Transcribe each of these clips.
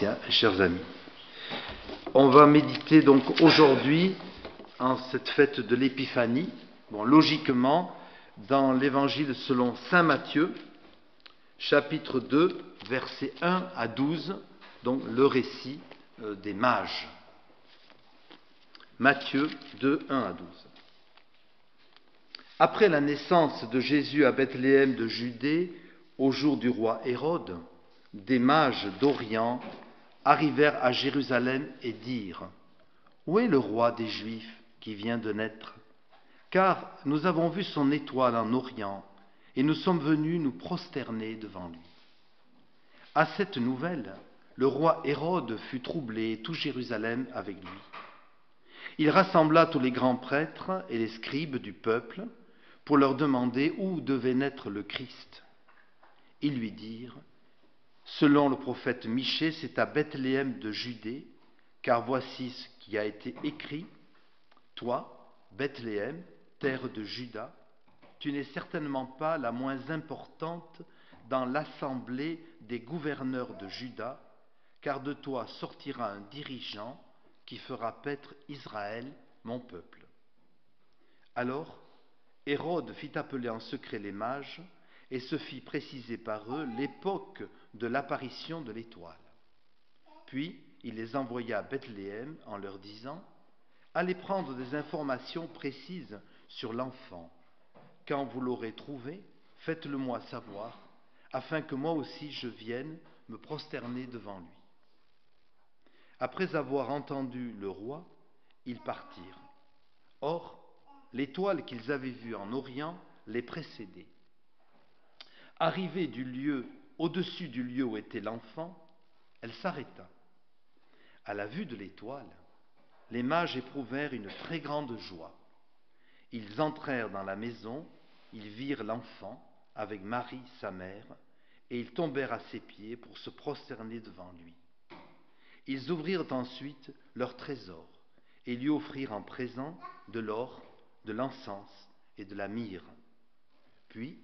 chrétiens et chers amis. On va méditer donc aujourd'hui en cette fête de l'Épiphanie, logiquement dans l'Évangile selon saint Matthieu, chapitre 2, versets 1 à 12, donc le récit des mages. Matthieu 2, 1 à 12. Après la naissance de Jésus à Bethléem de Judée, au jour du roi Hérode, des mages d'Orient arrivèrent à Jérusalem et dirent : « Où est le roi des Juifs qui vient de naître ? Car nous avons vu son étoile en Orient et nous sommes venus nous prosterner devant lui. » À cette nouvelle, le roi Hérode fut troublé et tout Jérusalem avec lui. Il rassembla tous les grands prêtres et les scribes du peuple pour leur demander où devait naître le Christ. Ils lui dirent : « Selon le prophète Michée, c'est à Bethléem de Judée, car voici ce qui a été écrit : Toi, Bethléem, terre de Juda, tu n'es certainement pas la moins importante dans l'assemblée des gouverneurs de Juda, car de toi sortira un dirigeant qui fera paître Israël, mon peuple. » Alors, Hérode fit appeler en secret les mages et se fit préciser par eux l'époque de l'apparition de l'étoile. Puis il les envoya à Bethléem en leur disant : « Allez prendre des informations précises sur l'enfant. Quand vous l'aurez trouvé, faites-le moi savoir, afin que moi aussi je vienne me prosterner devant lui. » Après avoir entendu le roi, ils partirent. Or, l'étoile qu'ils avaient vue en Orient les précédait. Arrivée du lieu, au-dessus du lieu où était l'enfant, elle s'arrêta. À la vue de l'étoile, les mages éprouvèrent une très grande joie. Ils entrèrent dans la maison, ils virent l'enfant avec Marie, sa mère, et ils tombèrent à ses pieds pour se prosterner devant lui. Ils ouvrirent ensuite leur trésor et lui offrirent en présent de l'or, de l'encens et de la myrrhe. Puis,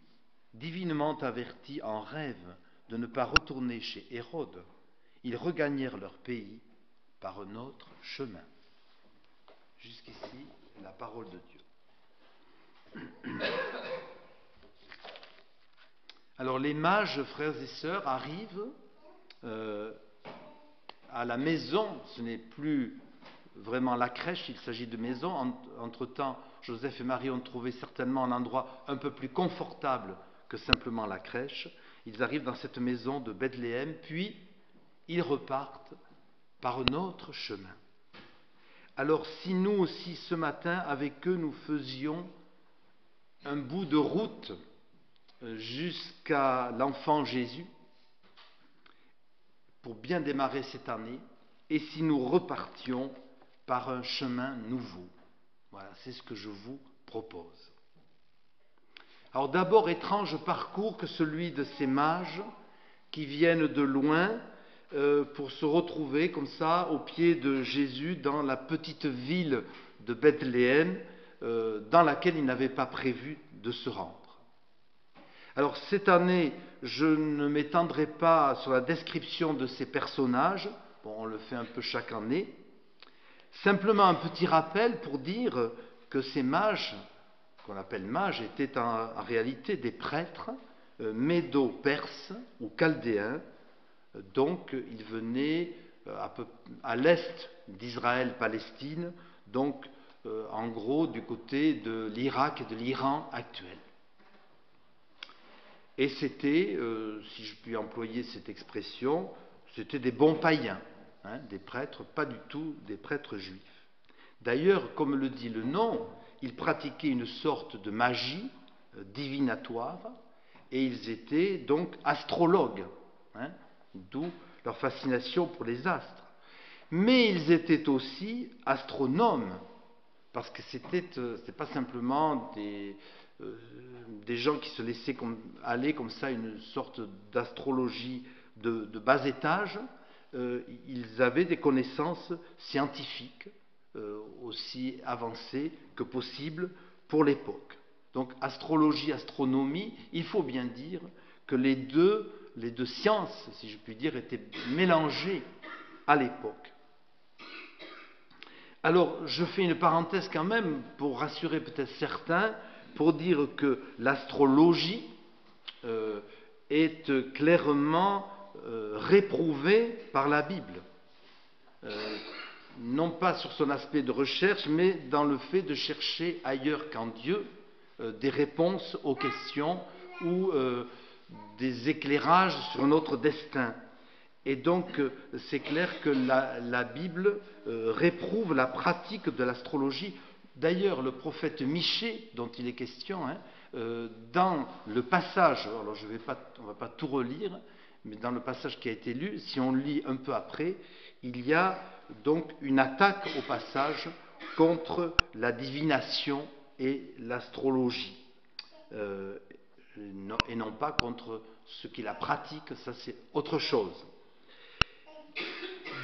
divinement avertis en rêve de ne pas retourner chez Hérode, ils regagnèrent leur pays par un autre chemin. Jusqu'ici, la parole de Dieu. Alors les mages, frères et sœurs, arrivent à la maison. Ce n'est plus vraiment la crèche, il s'agit de maison. Entre-temps, Joseph et Marie ont trouvé certainement un endroit un peu plus confortable que simplement la crèche. Ils arrivent dans cette maison de Bethléem, puis ils repartent par un autre chemin. Alors si nous aussi ce matin, avec eux, nous faisions un bout de route jusqu'à l'enfant Jésus, pour bien démarrer cette année, et si nous repartions par un chemin nouveau. Voilà, c'est ce que je vous propose. Alors d'abord, étrange parcours que celui de ces mages qui viennent de loin pour se retrouver comme ça au pied de Jésus dans la petite ville de Bethléem dans laquelle ils n'avaient pas prévu de se rendre. Alors cette année, je ne m'étendrai pas sur la description de ces personnages, on le fait un peu chaque année, simplement un petit rappel pour dire que ces mages, qu'on appelle mages, étaient en réalité des prêtres médo-perses ou chaldéens. Donc ils venaient à l'est d'Israël-Palestine, donc en gros du côté de l'Irak et de l'Iran actuel. Et c'était, si je puis employer cette expression, c'était des bons païens, des prêtres, pas du tout des prêtres juifs. D'ailleurs, comme le dit le nom, ils pratiquaient une sorte de magie divinatoire et ils étaient donc astrologues, d'où leur fascination pour les astres. Mais ils étaient aussi astronomes, parce que c'était pas simplement des gens qui se laissaient aller comme ça, une sorte d'astrologie de bas étage. Ils avaient des connaissances scientifiques aussi avancées que possible pour l'époque. Donc astrologie, astronomie, il faut bien dire que les deux sciences, si je puis dire, étaient mélangées à l'époque. Alors, je fais une parenthèse quand même pour rassurer peut-être certains, pour dire que l'astrologie est clairement réprouvée par la Bible. Non pas sur son aspect de recherche, mais dans le fait de chercher ailleurs qu'en Dieu des réponses aux questions ou des éclairages sur notre destin. Et donc, c'est clair que la Bible réprouve la pratique de l'astrologie. D'ailleurs, le prophète Michée, dont il est question, dans le passage, alors on ne va pas tout relire, mais dans le passage qui a été lu, si on lit un peu après, il y a donc une attaque au passage contre la divination et l'astrologie, et non pas contre ceux qui la pratiquent, ça c'est autre chose.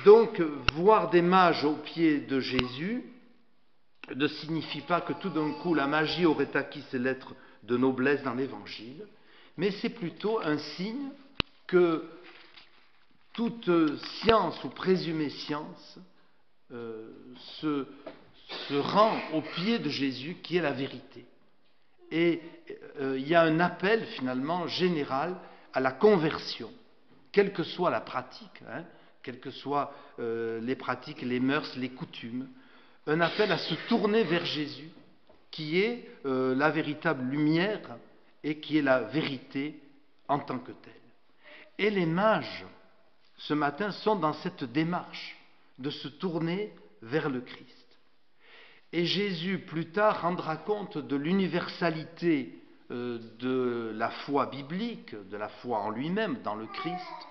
Donc, voir des mages aux pieds de Jésus ne signifie pas que tout d'un coup la magie aurait acquis ses lettres de noblesse dans l'Évangile, mais c'est plutôt un signe que toute science ou présumée science se rend aux pieds de Jésus qui est la vérité. Et il y a un appel finalement général à la conversion, quelle que soit la pratique, quelles que soient les pratiques, les mœurs, les coutumes, un appel à se tourner vers Jésus, qui est la véritable lumière et qui est la vérité en tant que telle. Et les mages, ce matin, sont dans cette démarche de se tourner vers le Christ. Et Jésus, plus tard, rendra compte de l'universalité de la foi biblique, de la foi en lui-même, dans le Christ.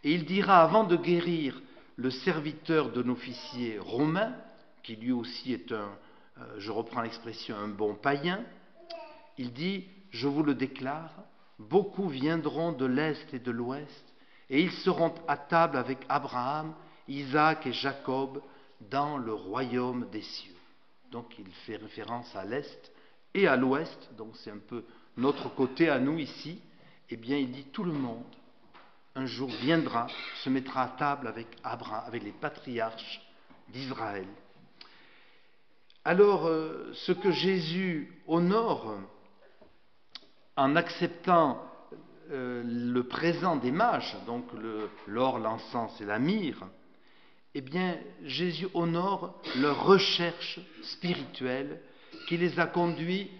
Et il dira, avant de guérir le serviteur d'un officier romain, qui lui aussi est je reprends l'expression, un bon païen, il dit, je vous le déclare, beaucoup viendront de l'Est et de l'Ouest, et ils seront à table avec Abraham, Isaac et Jacob dans le royaume des cieux. Donc il fait référence à l'Est et à l'Ouest, donc c'est un peu notre côté à nous ici. Eh bien il dit tout le monde un jour viendra, se mettra à table avec Abraham, avec les patriarches d'Israël. Alors ce que Jésus honore en acceptant le présent des mages, donc l'or, l'encens et la myrrhe, eh bien, Jésus honore leur recherche spirituelle qui les a conduits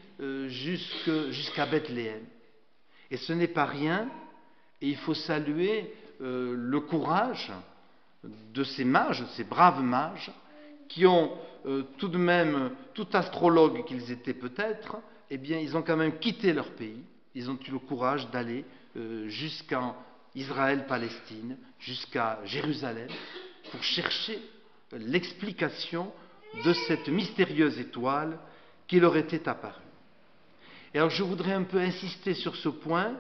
jusqu'à Bethléem. Et ce n'est pas rien, et il faut saluer le courage de ces mages, ces braves mages, qui ont tout de même, tout astrologue qu'ils étaient peut-être, eh bien, ils ont quand même quitté leur pays, ils ont eu le courage d'aller jusqu'en Israël-Palestine, jusqu'à Jérusalem, pour chercher l'explication de cette mystérieuse étoile qui leur était apparue. Et alors je voudrais un peu insister sur ce point,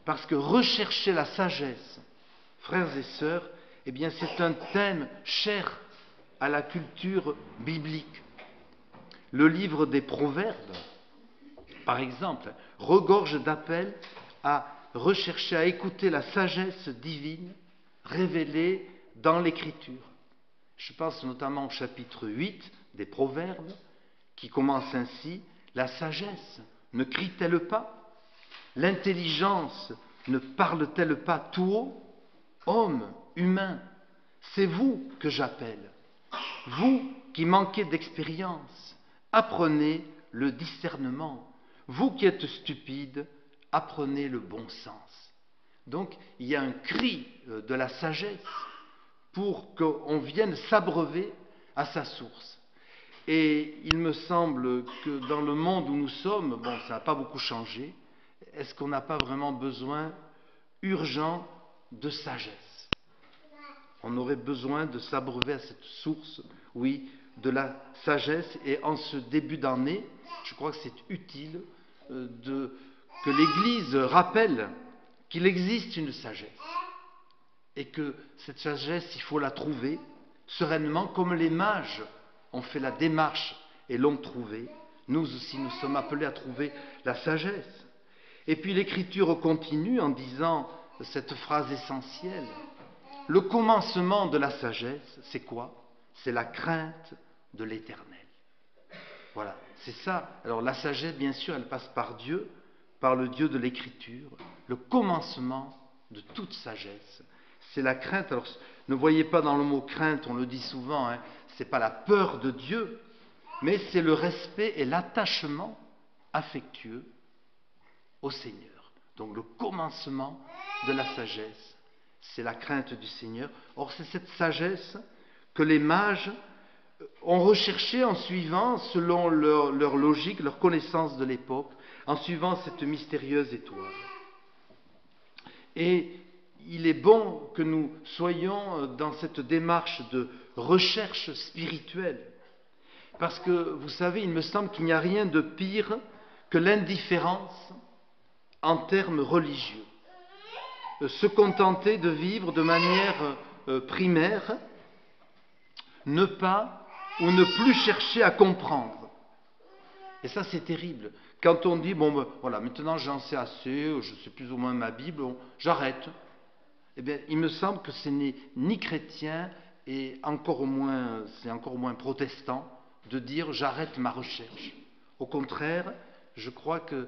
parce que rechercher la sagesse, frères et sœurs, eh bien c'est un thème cher à la culture biblique. Le livre des Proverbes, par exemple, regorge d'appels à rechercher, à écouter la sagesse divine révélée dans l'Écriture. Je pense notamment au chapitre 8 des Proverbes, qui commence ainsi, « La sagesse ne crie-t-elle pas? L'intelligence ne parle-t-elle pas tout haut? Homme, humain, c'est vous que j'appelle. Vous qui manquez d'expérience, apprenez le discernement. Vous qui êtes stupides, apprenez le bon sens. » Donc, il y a un cri de la sagesse pour qu'on vienne s'abreuver à sa source. Et il me semble que dans le monde où nous sommes, bon, ça n'a pas beaucoup changé, est-ce qu'on n'a pas vraiment besoin urgent de sagesse? On aurait besoin de s'abreuver à cette source, oui, de la sagesse. Et en ce début d'année, je crois que c'est utile que l'Église rappelle qu'il existe une sagesse. Et que cette sagesse, il faut la trouver sereinement, comme les mages ont fait la démarche et l'ont trouvée. Nous aussi, nous sommes appelés à trouver la sagesse. Et puis l'Écriture continue en disant cette phrase essentielle. le commencement de la sagesse, c'est quoi? C'est la crainte de l'Éternel. Voilà, c'est ça. Alors la sagesse, bien sûr, elle passe par Dieu, par le Dieu de l'Écriture. Le commencement de toute sagesse, c'est la crainte. Alors ne voyez pas dans le mot crainte, on le dit souvent, hein, c'est pas la peur de Dieu, mais c'est le respect et l'attachement affectueux au Seigneur. Donc le commencement de la sagesse, c'est la crainte du Seigneur. Or c'est cette sagesse que les mages ont recherchée en suivant, selon leur logique, leur connaissance de l'époque, en suivant cette mystérieuse étoile. Et il est bon que nous soyons dans cette démarche de recherche spirituelle. Parce que, vous savez, il me semble qu'il n'y a rien de pire que l'indifférence en termes religieux. Se contenter de vivre de manière primaire, ne pas ou ne plus chercher à comprendre. Et ça, c'est terrible. Quand on dit, bon, ben, voilà, maintenant j'en sais assez, je sais plus ou moins ma Bible, j'arrête. Eh bien, il me semble que ce n'est ni chrétien et c'est encore moins protestant de dire j'arrête ma recherche. Au contraire, je crois que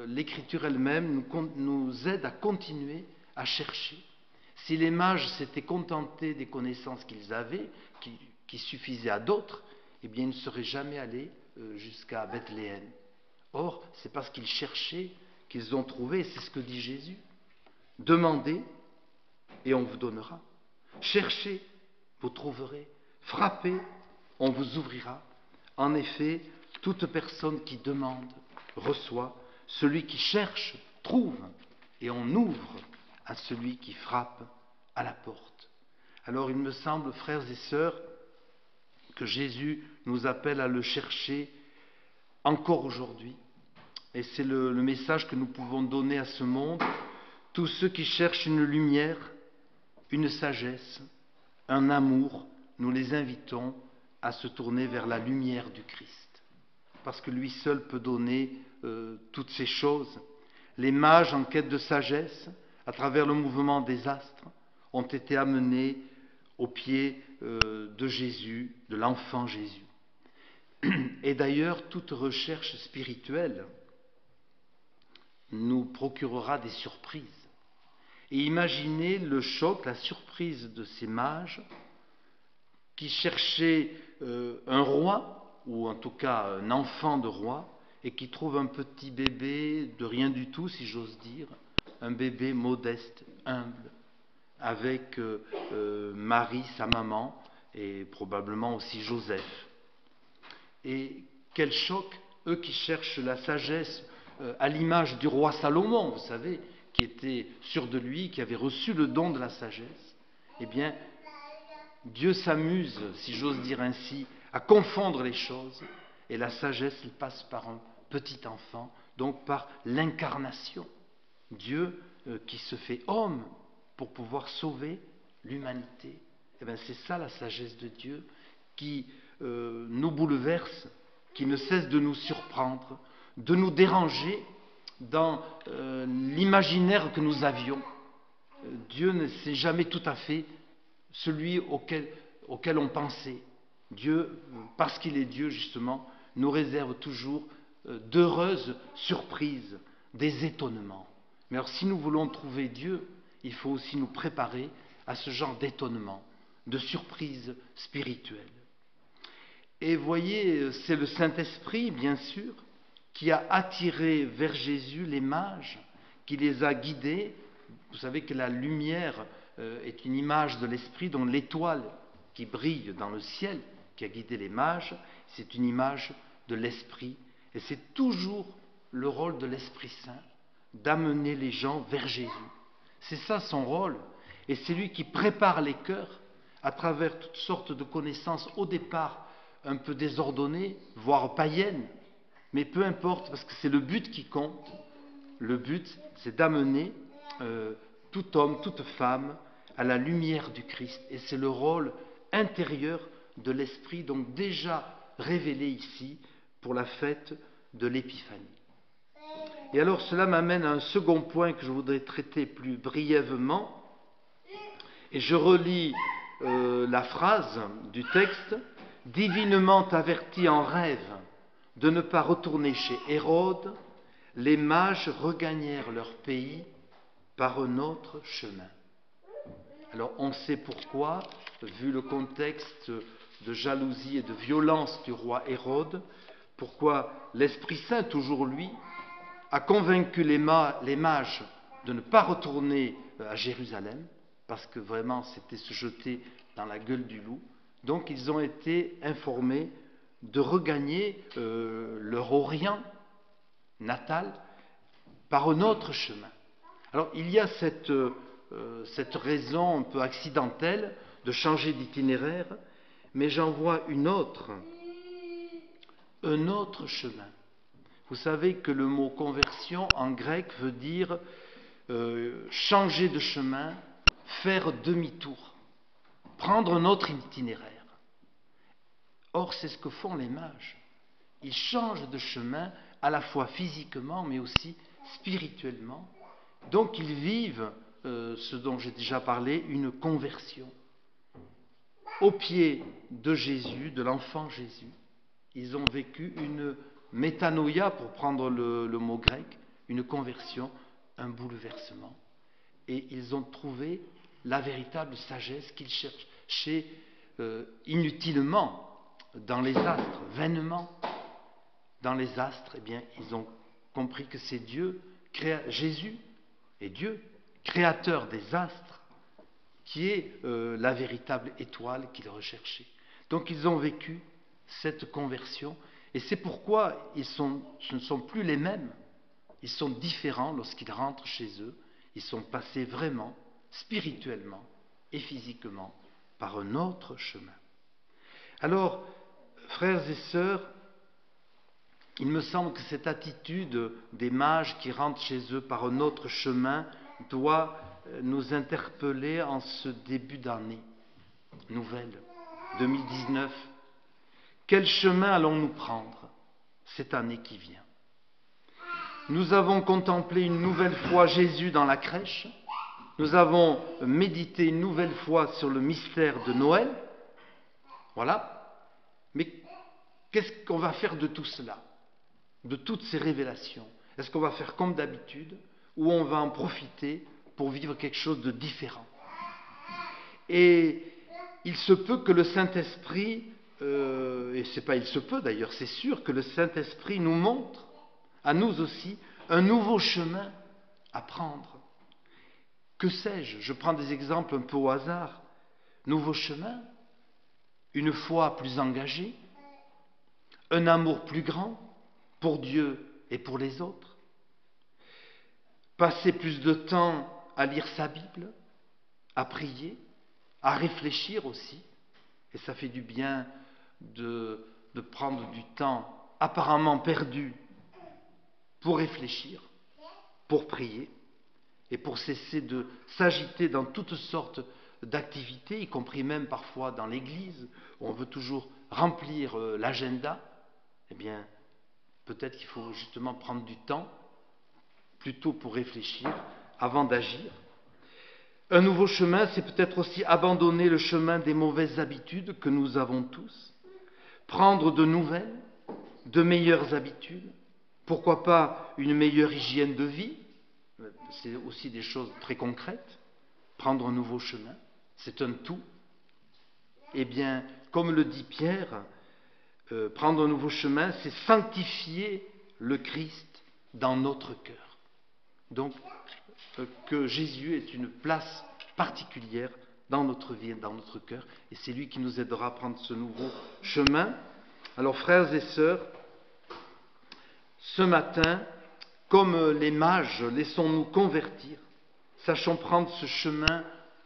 l'Écriture elle-même nous aide à continuer à chercher. Si les mages s'étaient contentés des connaissances qu'ils avaient, qui suffisaient à d'autres, eh bien ils ne seraient jamais allés jusqu'à Bethléem. Or, c'est parce qu'ils cherchaient qu'ils ont trouvé, et c'est ce que dit Jésus. Demandez et on vous donnera. Cherchez, vous trouverez. Frappez, on vous ouvrira. En effet, toute personne qui demande reçoit. Celui qui cherche trouve, et on ouvre à celui qui frappe à la porte. Alors il me semble, frères et sœurs, que Jésus nous appelle à le chercher encore aujourd'hui. Et c'est le message que nous pouvons donner à ce monde. Tous ceux qui cherchent une lumière, une sagesse, un amour, nous les invitons à se tourner vers la lumière du Christ. Parce que lui seul peut donner toutes ces choses. Les mages en quête de sagesse, à travers le mouvement des astres, ont été amenés aux pieds de Jésus, de l'enfant Jésus. Et d'ailleurs, toute recherche spirituelle nous procurera des surprises. Et imaginez le choc, la surprise de ces mages qui cherchaient un roi, ou en tout cas un enfant de roi, et qui trouvent un petit bébé de rien du tout, si j'ose dire, un bébé modeste, humble, avec Marie, sa maman, et probablement aussi Joseph. Et quel choc, eux qui cherchent la sagesse à l'image du roi Salomon, vous savez, qui était sûr de lui, qui avait reçu le don de la sagesse. Eh bien, Dieu s'amuse, si j'ose dire ainsi, à confondre les choses, et la sagesse, elle passe par un petit enfant, donc par l'incarnation. Dieu qui se fait homme pour pouvoir sauver l'humanité. Eh bien, c'est ça la sagesse de Dieu qui nous bouleverse, qui ne cesse de nous surprendre, de nous déranger dans l'imaginaire que nous avions. Dieu ne s'est jamais tout à fait celui auquel on pensait. Dieu, parce qu'il est Dieu justement, nous réserve toujours d'heureuses surprises, des étonnements. Mais alors si nous voulons trouver Dieu, il faut aussi nous préparer à ce genre d'étonnement, de surprises spirituelles. Et voyez, c'est le Saint-Esprit, bien sûr, qui a attiré vers Jésus les mages, qui les a guidés. Vous savez que la lumière est une image de l'Esprit, dont l'étoile qui brille dans le ciel, qui a guidé les mages, c'est une image de l'Esprit. Et c'est toujours le rôle de l'Esprit Saint, d'amener les gens vers Jésus. C'est ça son rôle. Et c'est lui qui prépare les cœurs à travers toutes sortes de connaissances, au départ un peu désordonnées, voire païennes. Mais peu importe, parce que c'est le but qui compte. Le but, c'est d'amener tout homme, toute femme à la lumière du Christ. Et c'est le rôle intérieur de l'Esprit, donc déjà révélé ici pour la fête de l'Épiphanie. Et alors cela m'amène à un second point que je voudrais traiter plus brièvement. Et je relis la phrase du texte, « Divinement avertis en rêve de ne pas retourner chez Hérode, les mages regagnèrent leur pays par un autre chemin. » Alors on sait pourquoi, vu le contexte de jalousie et de violence du roi Hérode, pourquoi l'Esprit Saint, toujours lui, a convaincu les mages de ne pas retourner à Jérusalem, parce que vraiment c'était se jeter dans la gueule du loup. Donc ils ont été informés de regagner leur Orient natal par un autre chemin. Alors il y a cette raison un peu accidentelle de changer d'itinéraire, mais j'en vois une autre, un autre chemin. Vous savez que le mot conversion en grec veut dire changer de chemin, faire demi-tour, prendre un autre itinéraire. Or, c'est ce que font les mages. Ils changent de chemin à la fois physiquement, mais aussi spirituellement. Donc, ils vivent ce dont j'ai déjà parlé, une conversion. Au pied de Jésus, de l'enfant Jésus, ils ont vécu une métanoïa, pour prendre le mot grec, une conversion, un bouleversement. Et ils ont trouvé la véritable sagesse qu'ils cherchaient inutilement dans les astres, vainement dans les astres. Eh bien, ils ont compris que c'est Dieu, Jésus est Dieu, créateur des astres, qui est la véritable étoile qu'ils recherchaient. Donc ils ont vécu cette conversion, et c'est pourquoi ce ne sont plus les mêmes. Ils sont différents lorsqu'ils rentrent chez eux. Ils sont passés vraiment, spirituellement et physiquement, par un autre chemin. Alors, frères et sœurs, il me semble que cette attitude des mages qui rentrent chez eux par un autre chemin doit nous interpeller en ce début d'année nouvelle, 2019. Quel chemin allons-nous prendre cette année qui vient ? Nous avons contemplé une nouvelle fois Jésus dans la crèche. Nous avons médité une nouvelle fois sur le mystère de Noël. Voilà. Mais qu'est-ce qu'on va faire de tout cela, de toutes ces révélations ? Est-ce qu'on va faire comme d'habitude ou on va en profiter pour vivre quelque chose de différent ? Et il se peut que le Saint-Esprit, et c'est pas il se peut d'ailleurs, c'est sûr que le Saint-Esprit nous montre à nous aussi un nouveau chemin à prendre. Que sais-je ? Je prends des exemples un peu au hasard. Nouveau chemin, une foi plus engagée, un amour plus grand pour Dieu et pour les autres, passer plus de temps à lire sa Bible, à prier, à réfléchir aussi, et ça fait du bien de prendre du temps apparemment perdu pour réfléchir, pour prier, et pour cesser de s'agiter dans toutes sortes d'activités, y compris même parfois dans l'Église, où on veut toujours remplir l'agenda. Eh bien, peut-être qu'il faut justement prendre du temps, plutôt pour réfléchir, avant d'agir. Un nouveau chemin, c'est peut-être aussi abandonner le chemin des mauvaises habitudes que nous avons tous, prendre de nouvelles, de meilleures habitudes, pourquoi pas une meilleure hygiène de vie, c'est aussi des choses très concrètes, prendre un nouveau chemin, c'est un tout. Eh bien, comme le dit Pierre, prendre un nouveau chemin, c'est sanctifier le Christ dans notre cœur. Donc, que Jésus ait une place particulière dans notre vie et dans notre cœur, et c'est lui qui nous aidera à prendre ce nouveau chemin. Alors, frères et sœurs, ce matin, comme les mages, laissons-nous convertir, sachons prendre ce chemin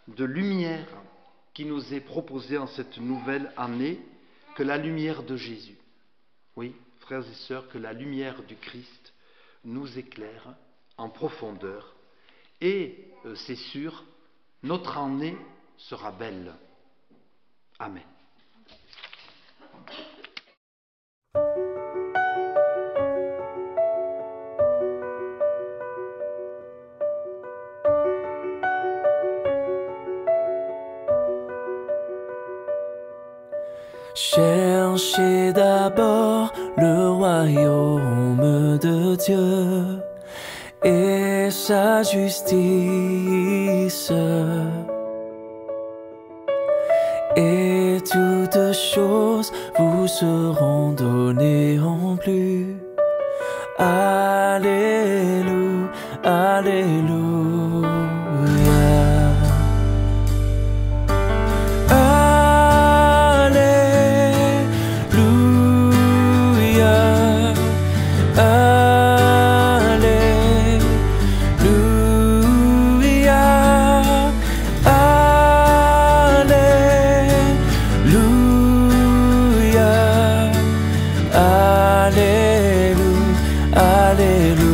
de lumière qui nous est proposé en cette nouvelle année, que la lumière de Jésus, oui, frères et sœurs, que la lumière du Christ nous éclaire en profondeur. Et c'est sûr, notre année sera belle. Amen. Cherchez d'abord le royaume de Dieu et sa justice, et toutes choses vous seront données en plus. Alléluia, alléluia. Alléluia,